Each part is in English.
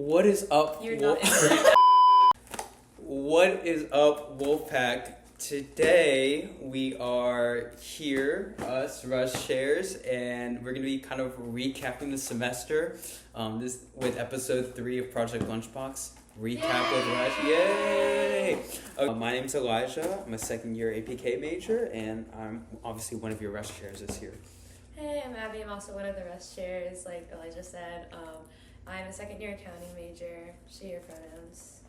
What is up? You're not What is up, Wolfpack? Today we are here, us Rush Shares, and we're gonna be kind of recapping the semester. This with episode 3 of Project Lunchbox. Recap with Rush. Yay! My name's Elijah. I'm a second year APK major, and I'm obviously one of your Rush Shares this year. Hey, I'm Abby. I'm also one of the rest shares, like Elijah said. I'm a second year accounting major. She, her pronouns.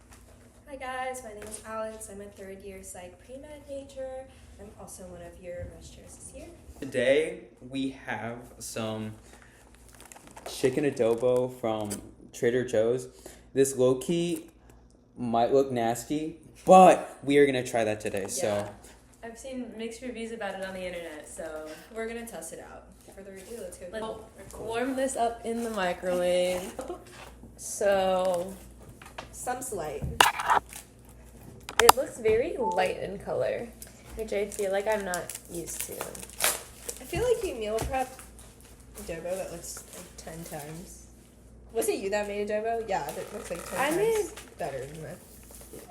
Hi guys, my name is Alex. I'm a third year psych pre-med major. I'm also one of your rest chairs this year. Today we have some chicken adobo from Trader Joe's. This low-key might look nasty, but we are gonna try that today. So I've seen mixed reviews about it on the internet, so We're gonna test it out. Further ado, let's go. let's warm this up in the microwave. So Some slight. it looks very light in color, which I feel like I'm not used to. I feel like you meal prep adobo that looks like 10 times. Was it you that made adobo? Yeah, that looks like 10 I times made- better than that.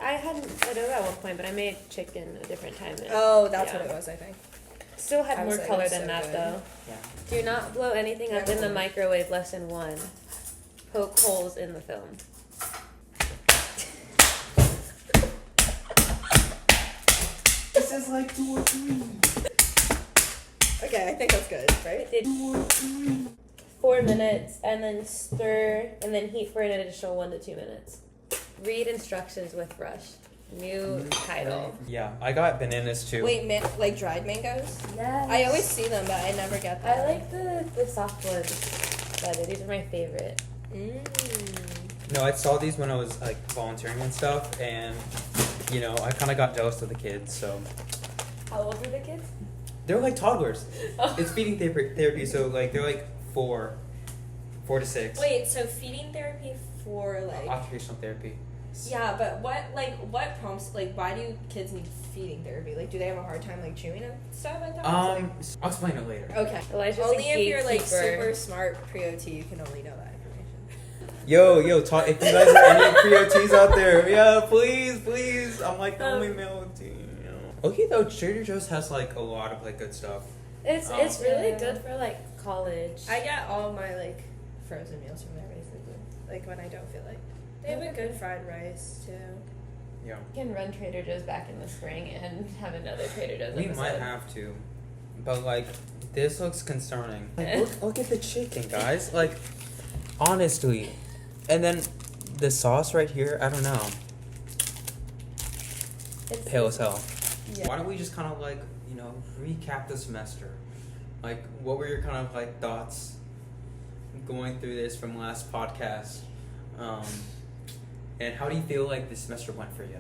I had adobo at one point, but I made chicken a different time. Oh, that's Yeah. what it was, I think. Still had I more was like, color it's than so that good. though. yeah. Do not blow anything up in the microwave less than 1. Poke holes in the film. This is like 2 or 3. Okay, I think that's good, right? Did 4 minutes and then stir and then heat for an additional 1 to 2 minutes. Read instructions with Rush. New title. Yeah, I got bananas too. Wait, like dried mangoes? Yes. I always see them, but I never get them. I like the soft ones better. These are my favorite. No, I saw these when I was like volunteering and stuff, and you know, I kind of got jealous of the kids. So How old were the kids? they're like toddlers. Oh. It's feeding therapy, so like they're like 4 to 6. Wait, so feeding therapy for like... Occupational therapy. Yeah, but what prompts, like, why do kids need feeding therapy? Like, do they have a hard time, like, chewing and stuff like that? I'll explain it later. Okay. Elijah's Only a if you're, like, gatekeeper. super smart pre-OT, you can only know that information. Yo, talk. If you guys are any pre-OTs out there, yeah, please. I'm like the only male OT. You know. Okay, though, Trader Joe's has like a lot of like good stuff. It's really good for like college. I get all my, like, frozen meals from there, basically. Like, when I don't feel like... They have a good fried rice, too. Yeah. We can run Trader Joe's back in the spring and have another Trader Joe's We episode. might have to, but like this looks concerning. Like, look at the chicken, guys. Like, honestly, and then the sauce right here. I don't know. It's Pale as hell. Yeah. Why don't we just kind of like recap the semester? Like, what were your kind of like thoughts going through this from last podcast? And how do you feel like this semester went for you?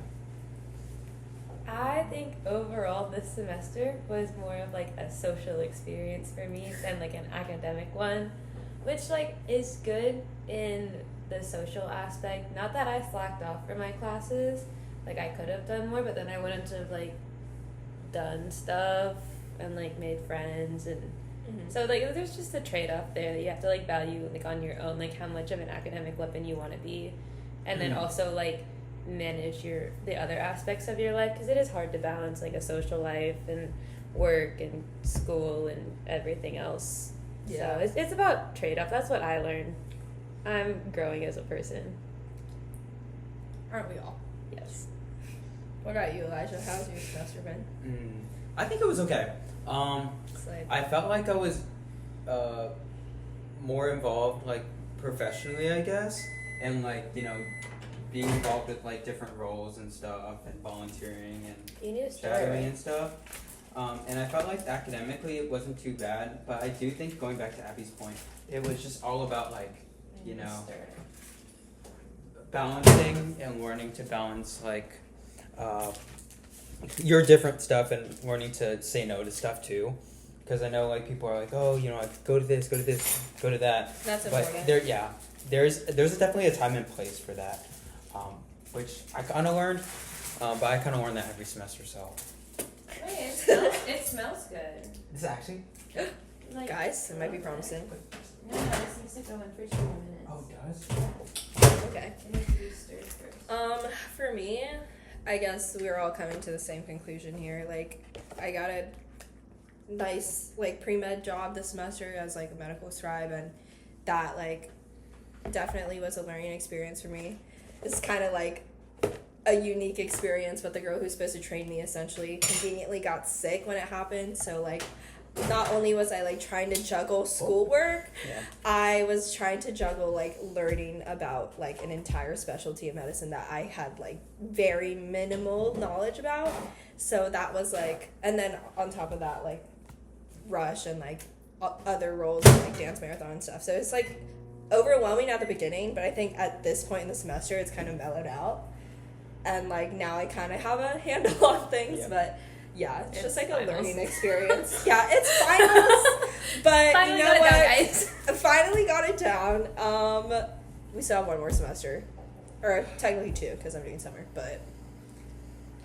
I think overall this semester was more of like a social experience for me than like an academic one, which like is good in the social aspect. Not that I slacked off for my classes, like I could have done more, but then I wouldn't have like done stuff and like made friends and so like there's just a trade-off there that you have to like value like on your own, like how much of an academic weapon you want to be, and then also like manage the other aspects of your life, because it is hard to balance like a social life and work and school and everything else. Yeah. So it's about trade-off. That's what I learned. I'm growing as a person. Aren't we all? Yes. What about you, Elijah? How's your semester been? I think it was okay. It's like... I felt like I was more involved, like, professionally, I guess, and, like, being involved with, like, different roles and stuff, and volunteering and You need to start. shadowing and stuff. And I felt like academically it wasn't too bad, but I do think, going back to Abby's point, it was just all about, like, balancing and learning to balance, like, your different stuff and learning to say no to stuff, too. Because I know, like, people are like, oh, like, go to this, go to that. That's But important. there's definitely a time and place for that, which I kind of learned, but I kind of learned that every semester, so. Wait, it smells good. This actually? Like, Guys, it might be promising. No, this needs to go in for 2 more minutes. Oh, it does? Okay. It needs to be stirred first. For me, I guess we're all coming to the same conclusion here. Like, I got a nice, like, pre-med job this semester as, like, a medical scribe, and that, like, definitely was a learning experience for me. It's kind of, like, a unique experience, but the girl who's supposed to train me essentially conveniently got sick when it happened, so, like, not only was I, like, trying to juggle schoolwork, Yeah. I was trying to juggle, like, learning about, like, an entire specialty of medicine that I had, like, very minimal knowledge about. So that was, like, and then on top of that, like, rush and, like, other roles, like, dance marathon and stuff. So it's, like, overwhelming at the beginning, but I think at this point in the semester, it's kind of mellowed out. And, like, now I kind of have a handle on things, but... yeah, it's just like finals. a learning experience. Yeah, it's finals, but Finally you know got it what? down, guys. I finally got it down. We still have one more semester, or technically 2 because I'm doing summer, but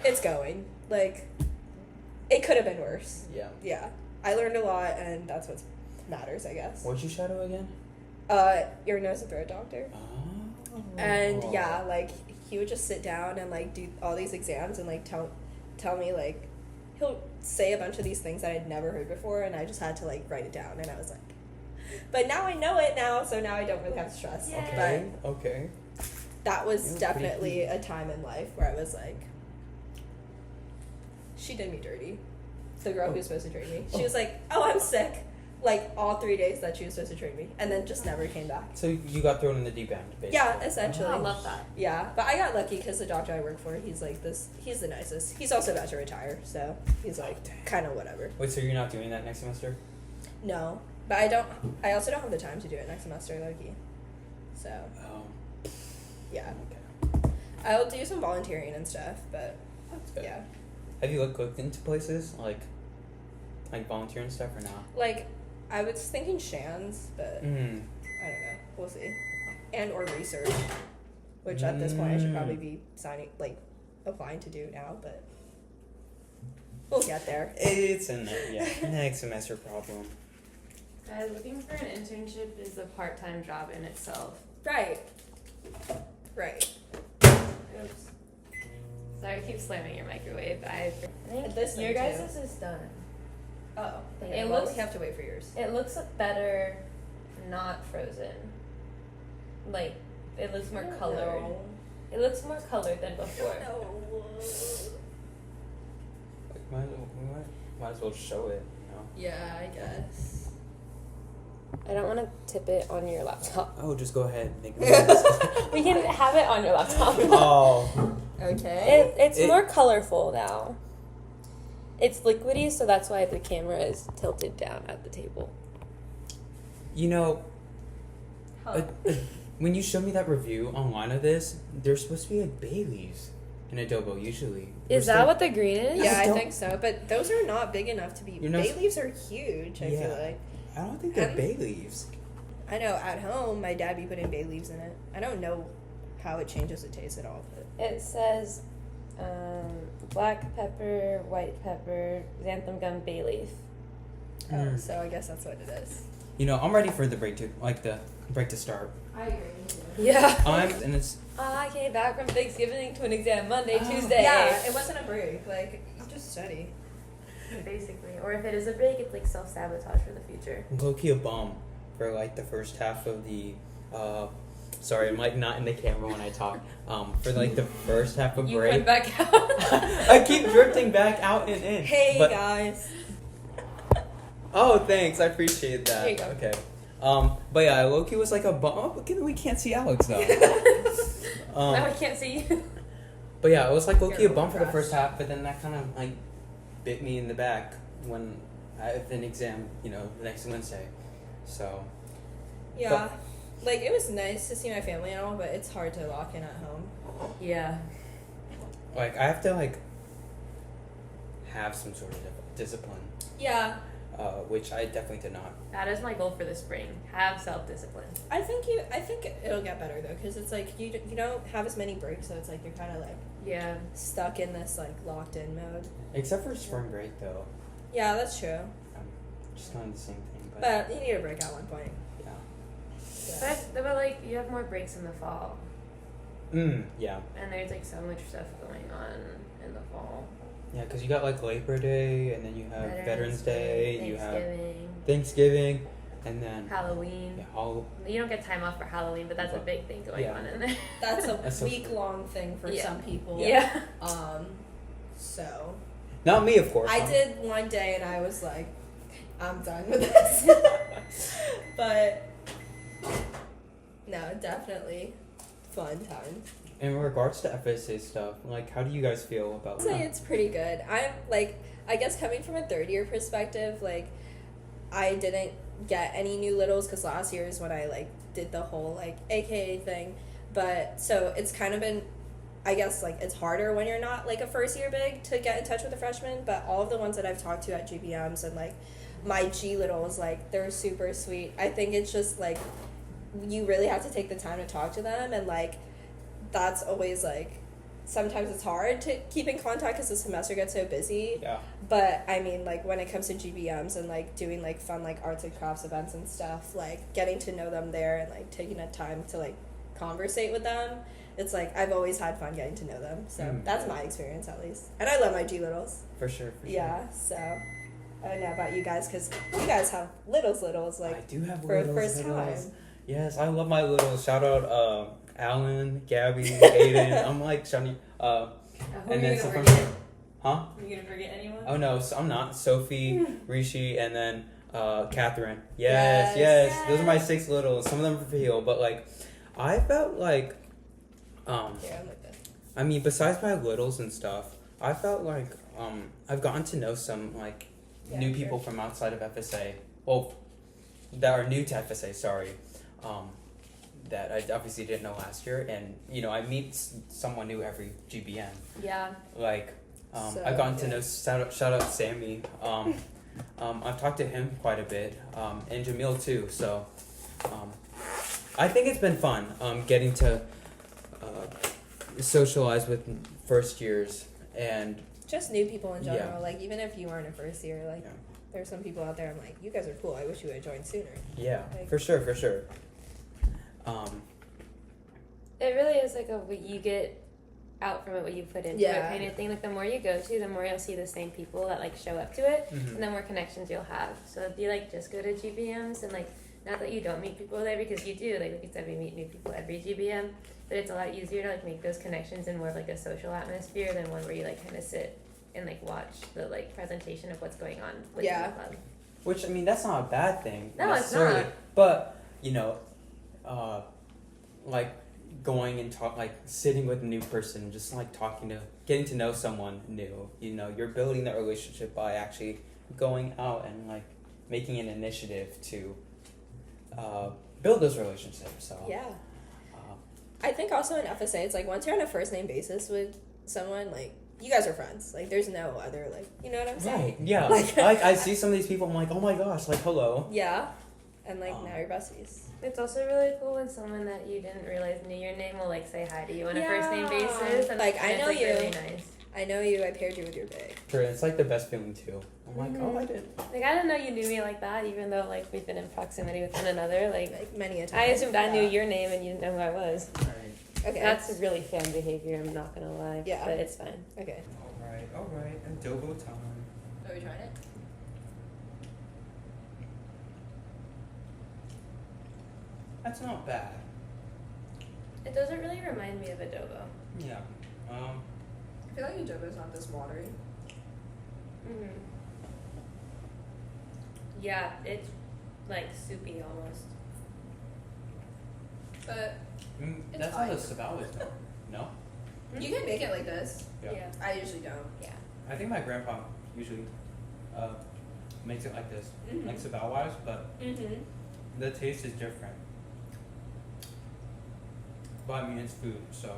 it's going. Like, it could have been worse. Yeah. Yeah, I learned a lot, and that's what matters, I guess. What'd you shadow again? Ear, nose, and throat doctor. Oh. And yeah, like, he would just sit down and, like, do all these exams and, like, tell me, like, he'll say a bunch of these things that I'd never heard before, and I just had to, like, write it down, and I was like, but now I know it now, so now I don't really have stress. Yay. Okay. Okay. But that was Yeah, definitely a time in life where I was like, she did me dirty. The girl who was supposed to train me. She was like, oh, I'm sick. Like, all 3 days that she was supposed to train me, and then just never came back. So you got thrown in the deep end, basically. Yeah, essentially. I love that. Yeah, but I got lucky because the doctor I work for, he's like this. He's the nicest. He's also about to retire, so he's like kind of whatever. Wait, so you're not doing that next semester? No, but I don't. I also don't have the time to do it next semester, Loki. So Oh. yeah, Okay. I'll do some volunteering and stuff, but That's good. yeah, Have you looked into places like volunteer and stuff or not? like I was thinking Shands, but Mm. I don't know. We'll see. And or research, which at this point I should probably be applying to do now, but we'll get there. It's a next semester problem. Guys, looking for an internship is a part-time job in itself. Right. Right. Oops. Sorry, I keep slamming your microwave. I think This your thing, guys' too. is done. Oh. Okay, It well, looks. We have to wait for yours. It looks better not frozen. Like, it looks more colored. No. It looks more colored than before. Might as well show it, you know? Yeah, I guess. I don't want to tip it on your laptop. Oh, just go ahead. Make We can have it on your laptop. Oh. Okay. It's more colorful now. It's liquidy, so that's why the camera is tilted down at the table. You know, Huh. when you showed me that review online of this, there's supposed to be like bay leaves in adobo usually. Is that what the green is? Yeah, I don't- think so. But those are not big enough to be. You're not Bay s- leaves are huge, I Yeah. feel like. I don't think they're And- bay leaves. I know at home, my dad be putting bay leaves in it. I don't know how it changes the taste at all. But It says black pepper, white pepper, xanthan gum, bay leaf. Mm. so I guess that's what it is. You know, I'm ready for the break to start. I agree. Yeah. And it's I came back from Thanksgiving to an exam Monday, Oh. Tuesday. Yeah, it wasn't a break. Like, you just study. Basically. Or if it is a break, it's like self-sabotage for the future. low-key a bum for like the first half of the sorry, I'm like not in the camera when I talk. For like the first half of You break. went back out. I keep drifting back out and in. Hey, but, guys. Oh, thanks. I appreciate that. There you go. Okay. But yeah, Loki was like a bum. Oh, we can't see Alex though. Now I can't see you. But yeah, it was like Loki a You're bum for the crushed. first half, but then that kind of like bit me in the back when I have an exam, you know, the next Wednesday. So Yeah. Like, it was nice to see my family and all, but it's hard to lock in at home. Yeah. like I have to like have some sort of discipline, Yeah. which I definitely did not. That is my goal for the spring. Have self-discipline. I think it'll get better, though, because it's like you don't have as many breaks, so it's like you're kind of like Yeah. stuck in this like locked in mode. Except for spring break though. Yeah, that's true. Just kind of the same thing. But you need a break at one point. Yeah. But like you have more breaks in the fall, Yeah. and there's like so much stuff going on in the fall. Yeah, because you got like Labor Day, and then you have Veterans Day, you have Thanksgiving, Thanksgiving, and then Halloween. yeah, You don't get time off for Halloween, but that's a big thing going on in there. That's a a week-long thing for some people. Yeah. So. Not me, of course. I did one day, and I was like, I'm done with this. But no, definitely fun time. In regards to FSA stuff, like, how do you guys feel about I'd say it's pretty good. I'm like, I guess coming from a third year perspective, like, I didn't get any new littles because last year is when I like did the whole like AKA thing. But so it's kind of been, I guess, like, it's harder when you're not like a first year big to get in touch with a freshman. But all of the ones that I've talked to at GBMs and like my G littles, like, they're super sweet. I think it's just like you really have to take the time to talk to them, and like that's always like sometimes it's hard to keep in contact because the semester gets so busy. Yeah. But I mean, like, when it comes to GBMs and like doing like fun like arts and crafts events and stuff, like getting to know them there and like taking the time to like conversate with them, it's like I've always had fun getting to know them. So that's my experience at least, and I love my G littles. For sure. Yeah. So I don't know about you guys because you guys have littles like I do have for the littles, first littles. time. Yes, I love my littles. Shout out Alan, Gabby, Aiden. I'm like shiny. And then so from, huh? Are you gonna forget anyone? Oh no, so I'm not. Sophie, Rishi, and then Catherine. Yes. Yes. Those are my 6 littles. Some of them for heel, but like I felt like Yeah, I'm like this. I mean, besides my littles and stuff, I felt like I've gotten to know some like new people from outside of FSA. Well, that are new to FSA. Sorry, that I obviously didn't know last year, and you know I meet someone new every GBM. Yeah. Like, So, I've gotten to know shout out Sammy. I've talked to him quite a bit, and Jamil too. So, I think it's been fun. Getting to socialize with first years and Just new people in general. Yeah. Like, even if you aren't a first year, like, Yeah. there's some people out there I'm like, you guys are cool. I wish you would have joined sooner. yeah, Like- for sure. It really is like what you get out from it, what you put into Yeah. it kind of thing. Like the more you go to, the more you'll see the same people that like show up to it, Mhm. and the more connections you'll have. So if you like just go to GBMs and like not that you don't meet people there because you do, like you said, we meet new people every GBM, but it's a lot easier to like make those connections in more of like a social atmosphere than one where you like kind of sit and like watch the like presentation of what's going on within Yeah. the club. Which I mean, that's not a bad thing. No, it's necessarily, not. But you know, like going and like sitting with a new person, just like getting to know someone new. You know, you're building that relationship by actually going out and like making an initiative to build those relationships. So Yeah. uh, I think also in FSA, it's like once you're on a first name basis with someone, like, you guys are friends. Like, there's no other, like, you know what I'm saying? right, yeah. Like- I see some of these people. I'm like, oh my gosh, like hello. Yeah. And, like, now you're besties. It's also really cool when someone that you didn't realize knew your name will like say hi to you on a first name Yeah. basis. And Like, I it's, know like, you. really nice. I know you. I paired you with your big. Sure, it's like the best feeling too. I'm like, oh, I did. Like I didn't know you knew me like that, even though like we've been in proximity with one another. Like Like, many a time. I assumed I knew Yeah. your name and you didn't know who I was. Right. Okay. That's really fan behavior. I'm not gonna lie. Yeah. But it's fine. Okay. All right. Adobo time. Are we trying it? That's not bad. It doesn't really remind me of adobo. Yeah. I feel like adobo's not this watery. Mm-hmm. Yeah, it's like soupy almost. But It's that's fine. how the sabao is done. No? you can make it like this. Yeah. I usually don't. Yeah. I think my grandpa usually makes it like this, Mhm. like sabao wise, but Mm-hmm. the taste is different. But I mean, it's food, so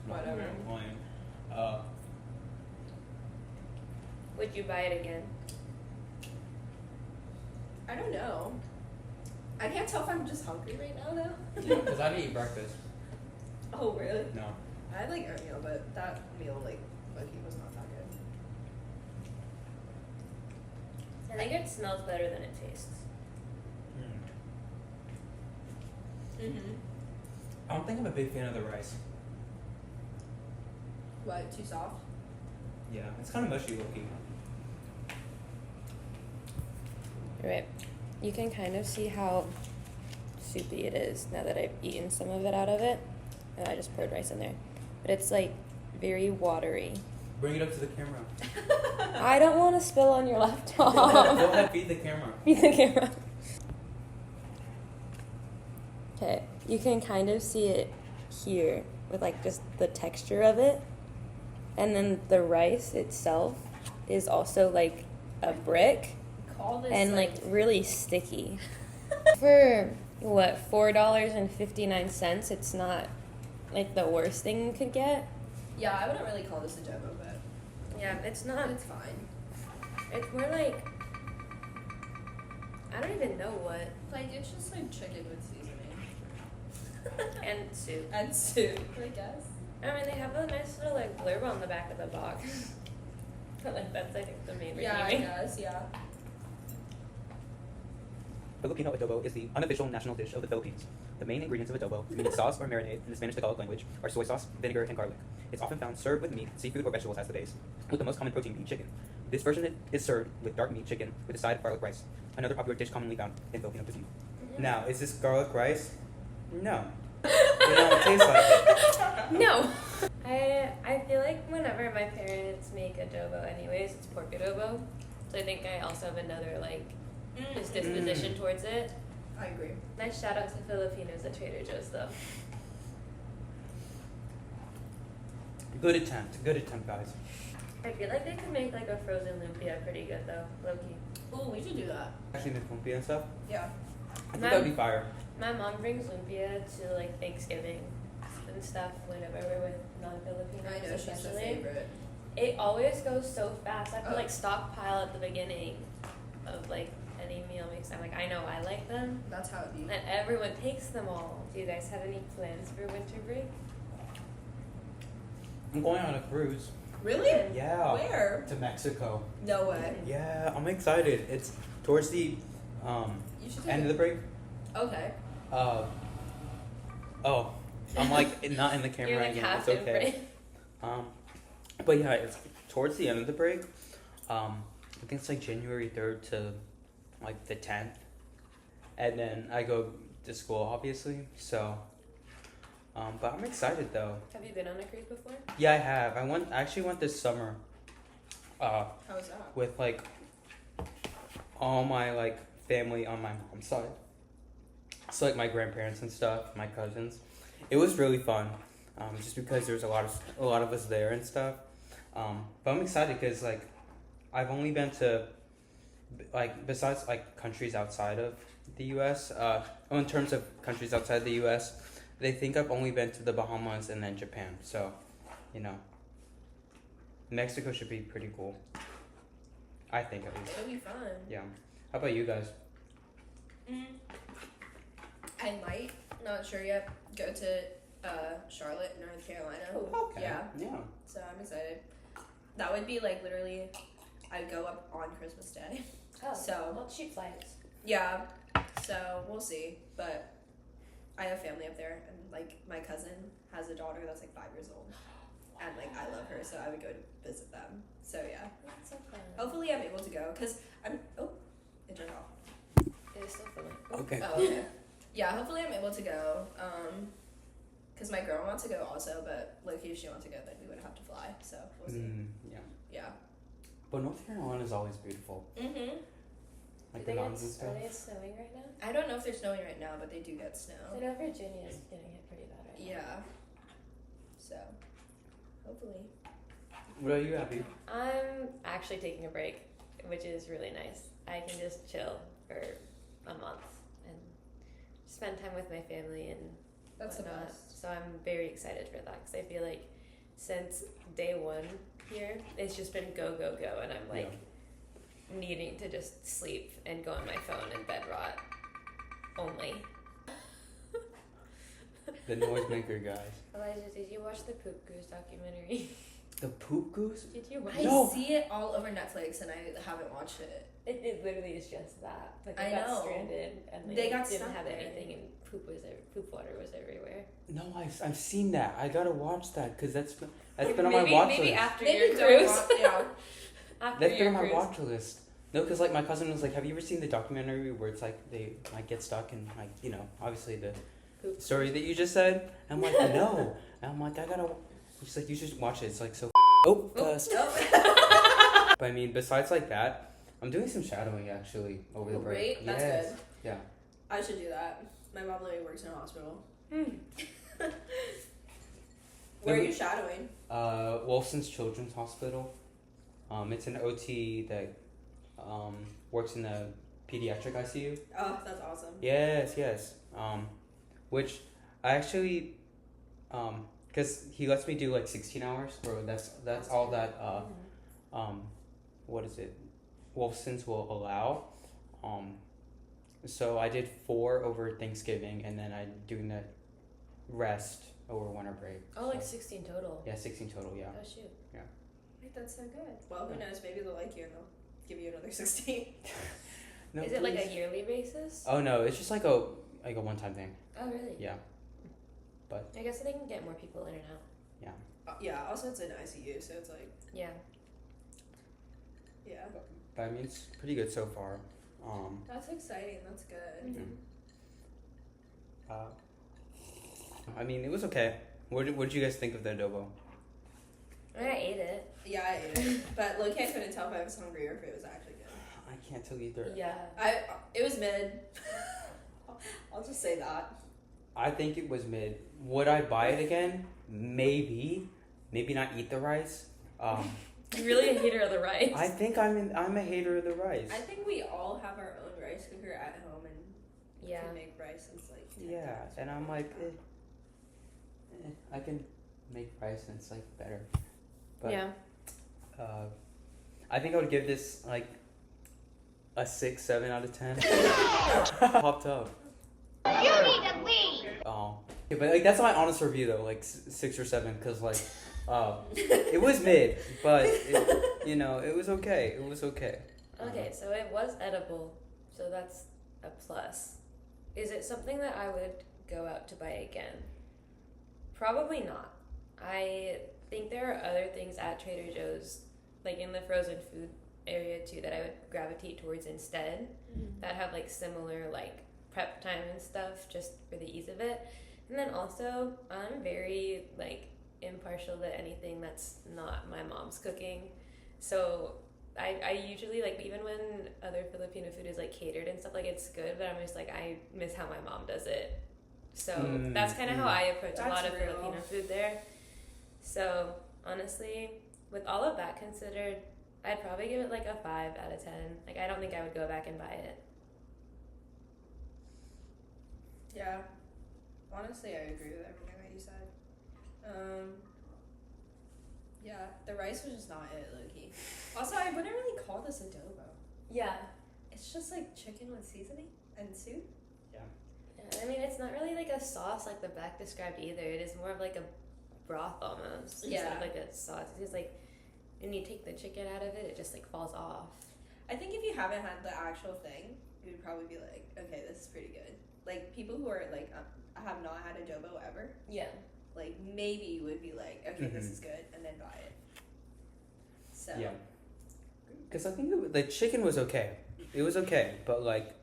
I'm not Whatever. gonna complain. Would you buy it again? I don't know. I can't tell if I'm just hungry right now, though. Yeah, because I didn't eat breakfast. Oh, really? No. I had like oatmeal, but that meal, like, lucky was not that good. I think it smells better than it tastes. I don't think I'm a big fan of the rice. What? Too soft? Yeah, it's kind of mushy looking. Right. You can kind of see how soupy it is now that I've eaten some of it out of it. And I just poured rice in there. But it's like very watery. Bring it up to the camera. I don't want to spill on your laptop. Go ahead, feed the camera. Feed the camera. Okay, you can kind of see it here with like just the texture of it. And then the rice itself is also like a brick Call this and like really sticky. For what, $4.59, it's not like the worst thing you could get. Yeah, I wouldn't really call this a dobo, but Yeah, it's not. it's fine. It's more like, I don't even know what. Like, it's just like chicken with seasoning. And soup. And soup, I guess. I mean, they have a nice little like blurb on the back of the box. But like that's I think the main reason. Yeah, I guess, yeah. Filipino adobo is the unofficial national dish of the Philippines. The main ingredients of adobo, meaning sauce or marinade in the Spanish Tagalog language, are soy sauce, vinegar, and garlic. It's often found served with meat, seafood, or vegetables as the base, with the most common protein being chicken. This version is served with dark meat chicken with a side of garlic rice, another popular dish commonly found in Filipino cuisine. Now, is this garlic rice? No. It don't taste like it. No. I feel like whenever my parents make adobo anyways, it's pork adobo. So I think I also have another like just disposition towards it. I agree. Nice shout out to Filipinos at Trader Joe's though. Good attempt, guys. I feel like they could make like a frozen lumpia pretty good though, low key. Ooh, we should do that. Actually, the lumpia and stuff. Yeah. I think that would be fire. My mom brings lumpia to like Thanksgiving and stuff whenever we're with non-Filipinos. I know, she's the especially. favorite. It always goes so fast. I have to Oh. like stockpile at the beginning of like any meal because I'm like I know I like them, That's how it be. and everyone takes them all. Do you guys have any plans for winter break? I'm going on a cruise. Really? Yeah. Where? To Mexico. No way. Yeah, I'm excited. It's towards the You should take end of the it. break. Okay. Oh, I'm like not in the camera You're like again. half It's in okay. break. But yeah, it's towards the end of the break. I think it's like January 3rd to like the 10th, and then I go to school obviously. So, but I'm excited though. Have you been on a cruise before? Yeah, I have. I actually went this summer. How was that? With like all my like family on my mom's side. So like my grandparents and stuff, my cousins. It was really fun, just because there's a lot of us there and stuff. But I'm excited because like I've only been to like besides like countries outside of the U.S. In terms of countries outside the U.S., they think I've only been to the Bahamas and then Japan. So, you know, Mexico should be pretty cool. I think at least. It'll be fun. Yeah. How about you guys? I might, not sure yet, go to Charlotte, North Carolina. Okay. Yeah. Yeah. So I'm excited. That would be like literally, I'd go up on Christmas Day. Oh, So- well, cheap flights. Yeah. So we'll see. But I have family up there, and like my cousin has a daughter that's like 5 years old. And like I love her, so I would go to visit them. So yeah. That's so fun. Hopefully I'm able to go, because I'm, it turned off. It is still fun. Okay. Oh, okay. Yeah, hopefully I'm able to go. Because my girl wants to go also, but like if she wants to go, then we would have to fly. So we'll see. Yeah. Yeah. But North Carolina is always beautiful. Like the mountains and stuff. Are they snowing right now? I don't know if they're snowing right now, but they do get snow. I know Virginia is getting hit pretty bad right now. Yeah. So, hopefully. What are you, Abby? I'm actually taking a break, which is really nice. I can just chill for a month and spend time with my family and That's the whatnot. best. So I'm very excited for that because I feel like since day one here, it's just been go, go, go. And I'm like needing to just sleep and go on my phone and bed rot only. The noisemaker guys. Elijah, did you watch the Poop Cruise documentary? The poop goose? Did you watch I No. see it all over Netflix and I haven't watched it. It literally is just that. Like I they got know. stranded and They got didn't stuck have there. anything and poop water was everywhere. No, I've seen that. I gotta watch that because that's been on maybe, my watch maybe list. after Maybe your don't cruise. watch, yeah. After That's been your on my cruise. watch list. No, because like my cousin was like, "Have you ever seen the documentary where it's like they like get stuck and like obviously the Poop. story that you just said?" I'm like, "No," and I'm like, "I gotta." She's like, "You should watch it. It's like so." Oh, cussed. Oh. But I mean, besides like that, I'm doing some shadowing actually over the break. Great, that's Yes. good. Yeah. I should do that. My mom literally works in a hospital. Where are you shadowing? Wolfson's Children's Hospital. It's an OT that works in the pediatric ICU. Oh, that's awesome. Yes. Which I actually, because he lets me do like 16 hours, or that's all good. that what is it, Wolfson's will allow. So I did 4 over Thanksgiving, and then I'm doing the rest over winter break. Oh, like 16 total. Yeah, 16 total. Yeah. Oh shoot. Yeah. Wait, that's so good. Well, who knows? Maybe they'll like you and they'll give you another 16. No, Is it like please. a yearly basis? Oh no, it's just like a one-time thing. Oh really? Yeah. I guess they can get more people in and out. Yeah, also it's an ICU, so it's like, Yeah. yeah. But I mean, it's pretty good so far. That's exciting. That's good. Mhm. I mean, it was okay. What did you guys think of the adobo? I mean, I ate it. Yeah, I ate it. But low-key, I couldn't tell if I was hungry or if it was actually good. I can't tell either. Yeah. It was mid. I'll just say that. I think it was mid. Would I buy it again? Maybe. Maybe not eat the rice. You're really a hater of the rice. I think I'm a hater of the rice. I think we all have our own rice cooker at home and Yeah. can make rice. It's like 10 Yeah, times and I'm better. like, I can make rice and it's like better. But, Yeah. I think I would give this like a 6, 7 out of 10. Popped up. You need to leave. Oh, yeah, but like that's my honest review though, like 6 or 7, because like, it was mid, but it was okay. It was okay. Okay, so it was edible, so that's a plus. Is it something that I would go out to buy again? Probably not. I think there are other things at Trader Joe's, like in the frozen food area too, that I would gravitate towards instead, that have like similar like prep time and stuff, just for the ease of it. And then also, I'm very like impartial to anything that's not my mom's cooking. So I usually like, even when other Filipino food is like catered and stuff, like it's good, but I'm just like, I miss how my mom does it. So that's kind of how I approach a lot That's of real. Filipino food there. So honestly, with all of that considered, I'd probably give it like a 5 out of 10. Like I don't think I would go back and buy it. Yeah. Honestly, I agree with everything that you said. Yeah, the rice was just not it, low-key. Also, I wouldn't really call this adobo. Yeah. It's just like chicken with seasoning and soup. I mean, it's not really like a sauce like the back described either. It is more of like a broth almost. Instead Yeah. of like a sauce. It's just like, when you take the chicken out of it, it just like falls off. I think if you haven't had the actual thing, you would probably be like, okay, this is pretty good. Like, people who are like, have not had adobo ever, Yeah. like, maybe you would be like, okay, this Mhm. is good, and then buy it. So, Yeah. Because I think the chicken was okay. It was okay, but like,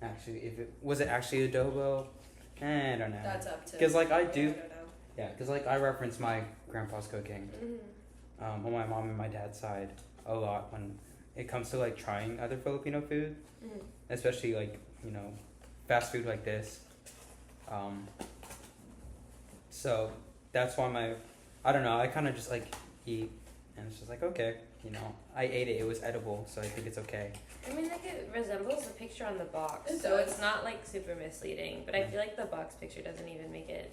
actually, if it was it actually adobo, I don't know. that's up to. 'Cause, like, I yeah, do- I don't know. Yeah, because like I reference my grandpa's cooking Mm-hmm. on my mom and my dad's side a lot when it comes to like trying other Filipino food, Mm-hmm. especially like fast food like this. So that's why I don't know, I kind of just like eat and it's just like, okay, I ate it, it was edible, so I think it's okay. I mean, like it resembles the picture on the box, It so does. it's not like super misleading. But I feel like the box picture doesn't even make it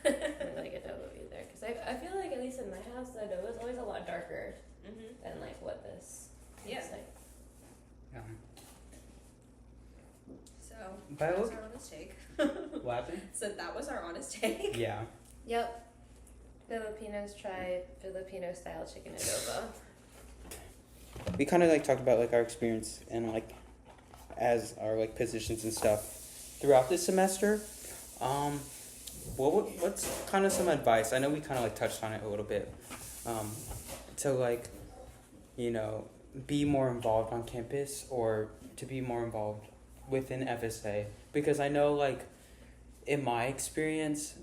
like adobo either. Because I feel like, at least in my house, the adobo is always a lot darker Mm-hmm. than like what this Yeah. looks like. So, But that was look- our honest take. What happened? So that was our honest take. Yeah. Yep. Filipinos tried Filipino style chicken adobo. We kind of like talked about like our experience and like as our like positions and stuff throughout this semester. What's kind of some advice? I know we kind of like touched on it a little bit. To like, you know, be more involved on campus or to be more involved within FSA, because I know like in my experience,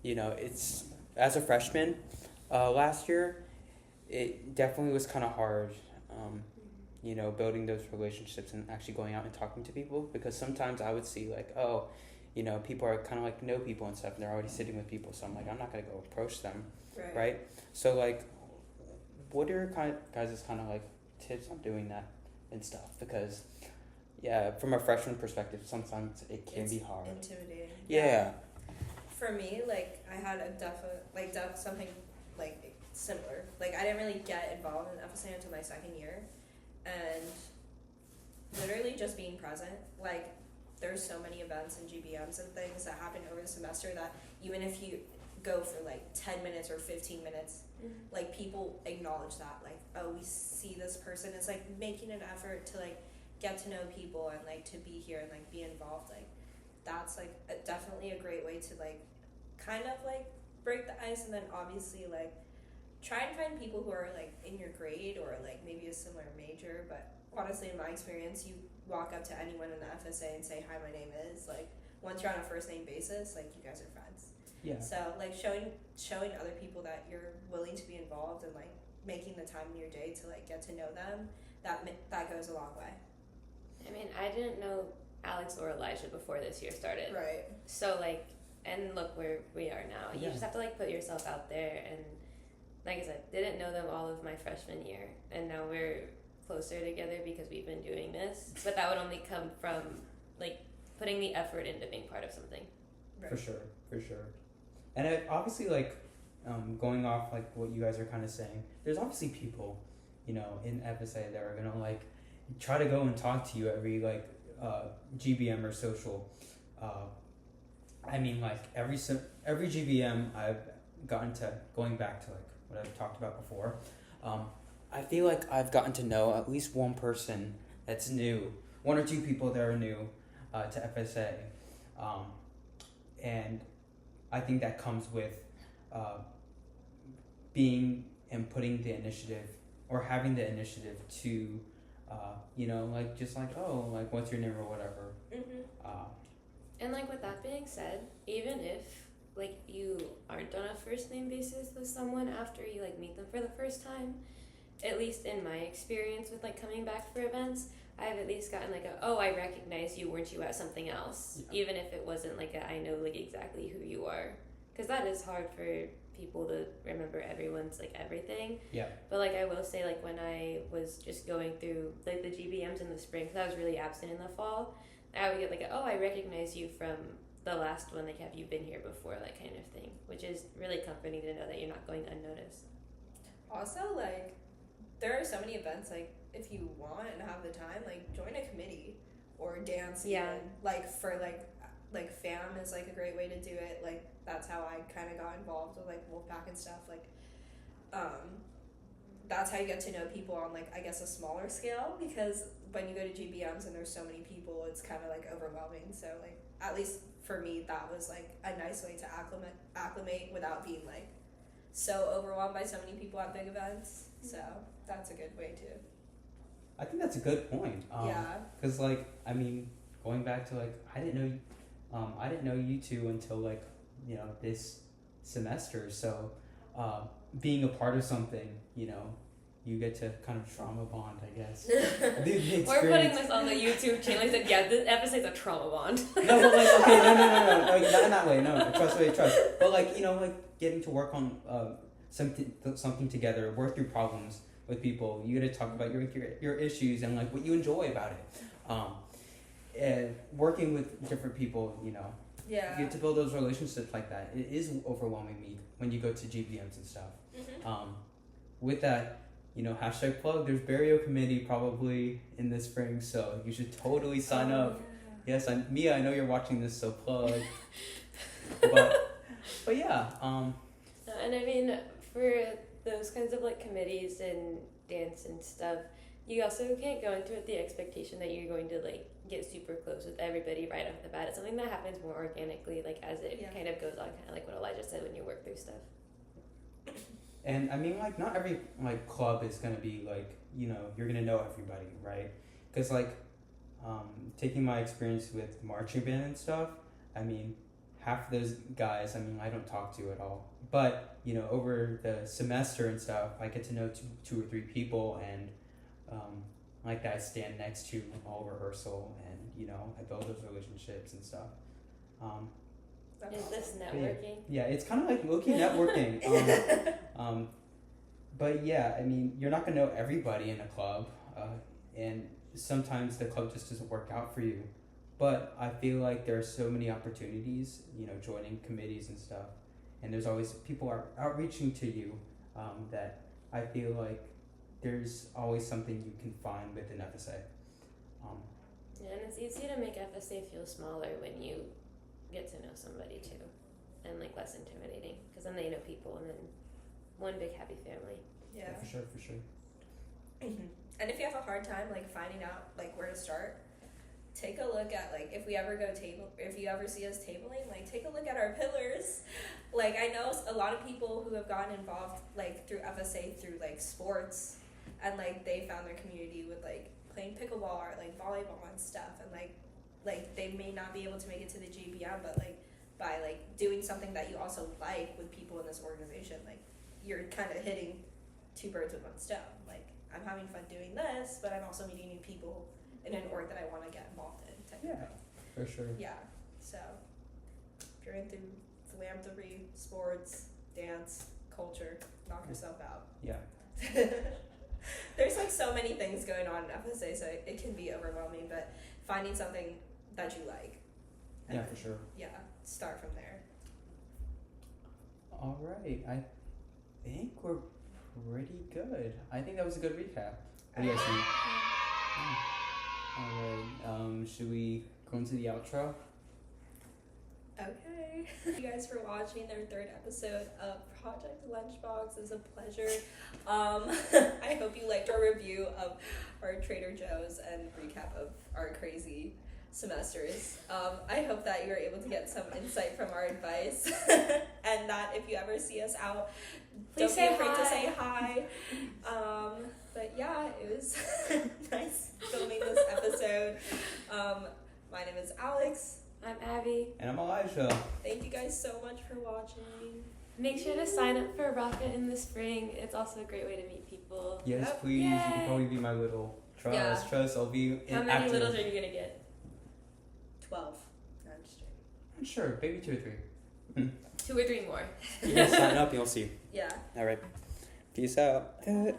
you know, it's as a freshman last year, it definitely was kind of hard, you know, building those relationships and actually going out and talking to people, because sometimes I would see like, oh, you know, people are kind of like know people and stuff and they're already sitting with people, so I'm like, I'm not going to go approach them, right? So like, what are your guys' kind of like tips on doing that and stuff? Because yeah, from a freshman perspective, sometimes it can be hard. Intimidating. Yeah. For me, like I had a something like similar. Like I didn't really get involved in FSA until my second year, and literally just being present. Like there's so many events and GBMs and things that happen over the semester that even if you go for like 10 minutes or 15 minutes, like people acknowledge that, like, oh, we see this person. It's like making an effort to like get to know people and like to be here and like be involved. Like that's like definitely a great way to like kind of like break the ice, and then obviously like try and find people who are like in your grade or like maybe a similar major. But honestly, in my experience, you walk up to anyone in the FSA and say, hi, my name is, like once you're on a first name basis, like you guys are friends. Yeah. So like showing other people that you're willing to be involved and like making the time in your day to like get to know them, that goes a long way. I mean, I didn't know Alex or Elijah before this year started. Right. So like, and look where we are now. You Yeah. just have to like put yourself out there, and like I said, didn't know them all of my freshman year, and now we're closer together because we've been doing this. But that would only come from like putting the effort into being part of something. Right. For sure. And it, obviously, like, going off, like, what you guys are kind of saying, there's obviously people, you know, in FSA that are going to, like, try to go and talk to you every, like, GBM or social. I mean, like, every GBM I've gotten to, going back to, like, what I've talked about before, I feel like I've gotten to know at least one person that's new, one or two people that are new to FSA. And I think that comes with being and putting the initiative or having the initiative to, you know, like just like, oh, like what's your name or whatever. And like with that being said, even if like you aren't on a first name basis with someone after you like meet them for the first time, at least in my experience with like coming back for events, I've at least gotten like oh, I recognize you, weren't you at something else? Yeah. Even if it wasn't like I know like exactly who you are. Because that is hard for people to remember everyone's like everything. Yeah. But like I will say, like when I was just going through like the GBMs in the spring, because I was really absent in the fall, I would get like oh, I recognize you from the last one. Like have you been here before? Like kind of thing, which is really comforting to know that you're not going unnoticed. Also, like there are so many events, like if you want and have the time, like join a committee or dance. Yeah. Even. Like for like fam is like a great way to do it. Like that's how I kind of got involved with like Wolfpack and stuff. Like that's how you get to know people on like I guess a smaller scale, because when you go to GBMs and there's so many people, it's kind of like overwhelming. So like at least for me, that was like a nice way to acclimate without being like so overwhelmed by so many people at big events. So that's a good way too. I think that's a good point. Yeah. Because like I mean, going back to like I didn't know you two until like you know this semester. So being a part of something, you know, you get to kind of trauma bond, I guess. We're putting this on the YouTube channel. I said, yeah, this episode's a trauma bond. No, but like, okay, no, like, not in that way, no, trust. But like, you know, like getting to work on something together, work through problems with people. You get to talk about your issues and like what you enjoy about it. And working with different people, you know, yeah, you get to build those relationships like that. It is overwhelming me when you go to GBMs and stuff. Mm-hmm. With that, you know, hashtag plug, there's burial committee probably in the spring, so you should totally sign up. Yeah. Yes, Mia, I know you're watching this, so plug. but yeah, and I mean, for those kinds of like committees and dance and stuff, you also can't go into it the expectation that you're going to like get super close with everybody right off the bat. It's something that happens more organically, like as it kind of goes on, kind of like what Elijah said when you work through stuff. And I mean, like, not every like club is gonna be like, you know, you're gonna know everybody, right? Because like, taking my experience with marching band and stuff, I mean, half of those guys, I mean, I don't talk to at all. But you know, over the semester and stuff, I get to know two or three people, and like that I stand next to all rehearsal, and you know, I build those relationships and stuff. Is this networking? Yeah, it's kind of like low-key networking. But yeah, I mean, you're not gonna know everybody in a club, and sometimes the club just doesn't work out for you. But I feel like there are so many opportunities, you know, joining committees and stuff, and there's always people are outreaching to you, that I feel like there's always something you can find within FSA. Yeah, and it's easy to make FSA feel smaller when you get to know somebody too, and like less intimidating, because then they know people, and then one big happy family. Yeah. For sure. And if you have a hard time like finding out like where to start, take a look at like if you ever see us tabling, like take a look at our pillars. Like I know a lot of people who have gotten involved like through FSA through like sports, and like they found their community with like playing pickleball or like volleyball and stuff, and like they may not be able to make it to the JBM, but like by like doing something that you also like with people in this organization, like you're kind of hitting two birds with one stone. Like I'm having fun doing this, but I'm also meeting new people in an org that I want to get involved in. Yeah, for sure. Yeah. So if you're into philanthropy, sports, dance, culture, knock yourself out. Yeah. There's like so many things going on in FSA, so it can be overwhelming, but finding something that you like. Yeah, for sure. Yeah, start from there. All right, I think we're pretty good. I think that was a good recap. What do you guys think? All right, should we go into the outro? Okay. Thank you guys for watching their third episode of Project Lunchbox. It was a pleasure. I hope you liked our review of our Trader Joe's and recap of our crazy semesters. I hope that you were able to get some insight from our advice, and that if you ever see us out, Please don't be say afraid hi. to say hi. But yeah, it was nice filming this episode. My name is Alex. I'm Abby. And I'm Elijah. Thank you guys so much for watching. Make sure to sign up for Rocket in the spring. It's also a great way to meet people. Yes, Yep. please. You Yay. can probably be my little. Trust, Yeah. trust. I'll be How many active. littles are you gonna get? 12. No, I'm just joking. Sure, maybe 2 or 3. 2 or 3 more. You guys sign up and you'll see. Yeah. All right. Peace out. Bye.